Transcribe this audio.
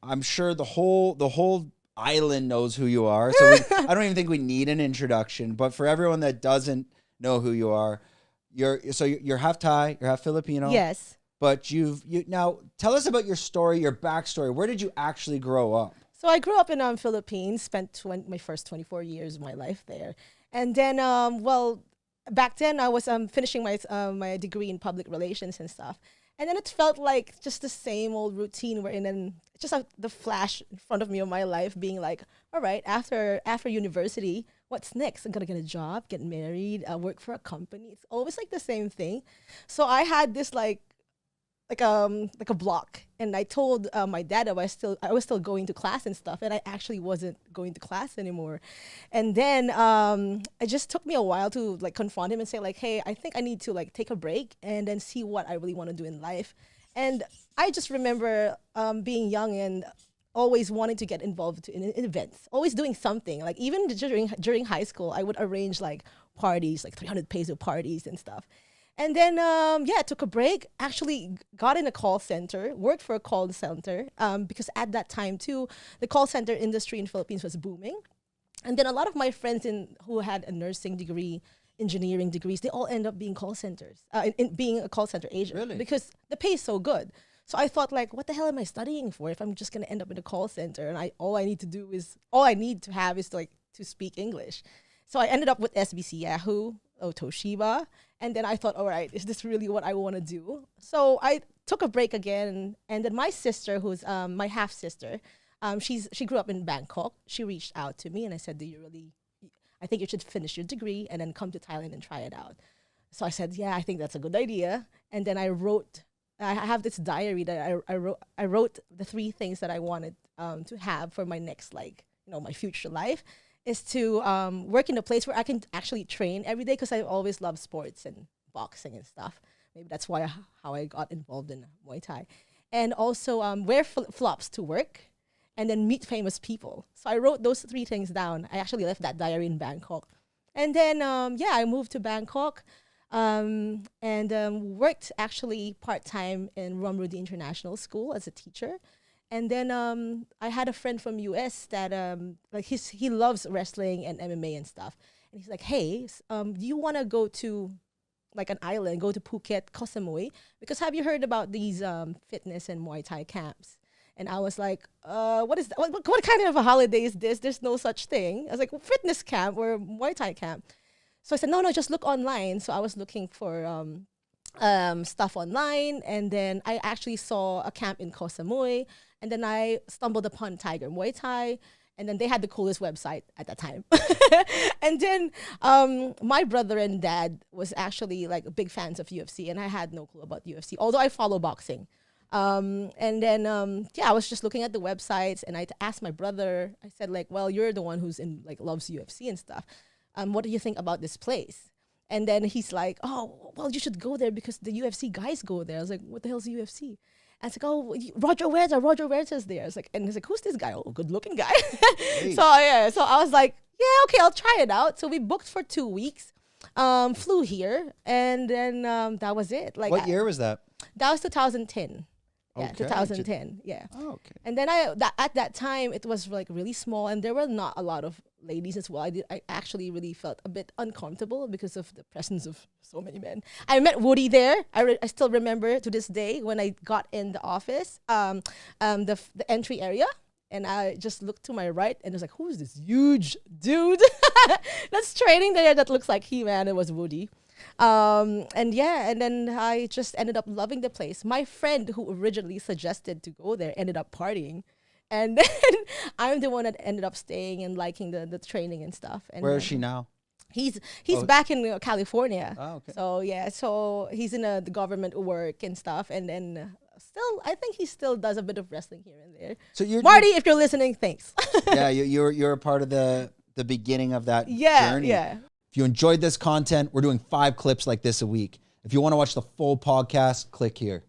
I'm sure the whole island knows who you are. So I don't even think we need an introduction. But for everyone that doesn't know who you are, you're half Thai, you're half Filipino. Yes. But you now tell us about your story, your backstory. Where did you actually grow up? So I grew up in Philippines, spent my first 24 years of my life there. And then, back then I was finishing my degree in public relations and stuff. And then it felt like just the same old routine wherein then just the flash in front of me of my life being like, all right, after university, what's next? I'm going to get a job, get married, work for a company. It's always like the same thing. So I had this like a block, and I told my dad I was still going to class and stuff, and I actually wasn't going to class anymore. And then it just took me a while to like confront him and say like, hey, I think I need to like take a break and then see what I really want to do in life. And I just remember being young and always wanting to get involved in events, always doing something. Like even during high school, I would arrange like parties, like 300 peso parties and stuff. And then, I took a break, actually got in a call center, worked for a call center, because at that time, too, the call center industry in Philippines was booming. And then a lot of my friends who had a nursing degree, engineering degrees, they all end up being call centers, in being a call center agent. Really? Because the pay is so good. So I thought, like, what the hell am I studying for if I'm just going to end up in a call center and all I need to have is to speak English. So I ended up with SBC Yahoo, Toshiba. And then I thought, all right, is this really what I want to do? So I took a break again. And then my sister, who's my half sister, she grew up in Bangkok. She reached out to me and I said, I think you should finish your degree and then come to Thailand and try it out. So I said, yeah, I think that's a good idea. And then I have this diary that I wrote the 3 things that I wanted to have for my next, my future life. Is to work in a place where I can actually train every day because I always loved sports and boxing and stuff. Maybe that's how I got involved in Muay Thai. And also wear flops to work and then meet famous people. So I wrote those 3 things down. I actually left that diary in Bangkok. And then, I moved to Bangkok and worked actually part-time in Rumrudi International School as a teacher. And then I had a friend from US that he loves wrestling and MMA and stuff. And he's like, hey, do you want to go to like an island, go to Phuket, Koh Samui? Because have you heard about these fitness and Muay Thai camps? And I was like, what is that? What kind of a holiday is this? There's no such thing. I was like, fitness camp or Muay Thai camp. So I said, no, just look online. So I was looking for stuff online. And then I actually saw a camp in Koh Samui. And then I stumbled upon Tiger Muay Thai, and then they had the coolest website at that time. And then my brother and dad was actually like big fans of UFC, and I had no clue about UFC, although I follow boxing. And then I was just looking at the websites, and I asked my brother. I said like, well, you're the one who's loves UFC and stuff. What do you think about this place? And then he's like, oh, well, you should go there because the UFC guys go there. I was like, what the hell's UFC? I was like, oh, Roger Huerta's there. I was like, and he's like, who's this guy? Oh, good looking guy. Hey. So I was like, yeah, okay, I'll try it out. So we booked for 2 weeks, flew here, and then that was it. Like, what year was that? That was 2010. Yeah, okay. 2010. Yeah. Oh, okay. And then at that time it was like really small, and there were not a lot of ladies as well. I actually really felt a bit uncomfortable because of the presence of so many men. I met Woody there. I still remember to this day when I got in the office, the entry area, and I just looked to my right and I was like, who's this huge dude that's training there that looks like He-Man? It was Woody. And then I just ended up loving the place. My friend who originally suggested to go there ended up partying. And then I'm the one that ended up staying and liking the training and stuff. And where is she now? He's back in California. Oh, okay. So he's in the government work and stuff. And then I think he still does a bit of wrestling here and there. So Marty, if you're listening, thanks. Yeah, you're a part of the beginning of that journey. Yeah. If you enjoyed this content, we're doing 5 clips like this a week. If you want to watch the full podcast, click here.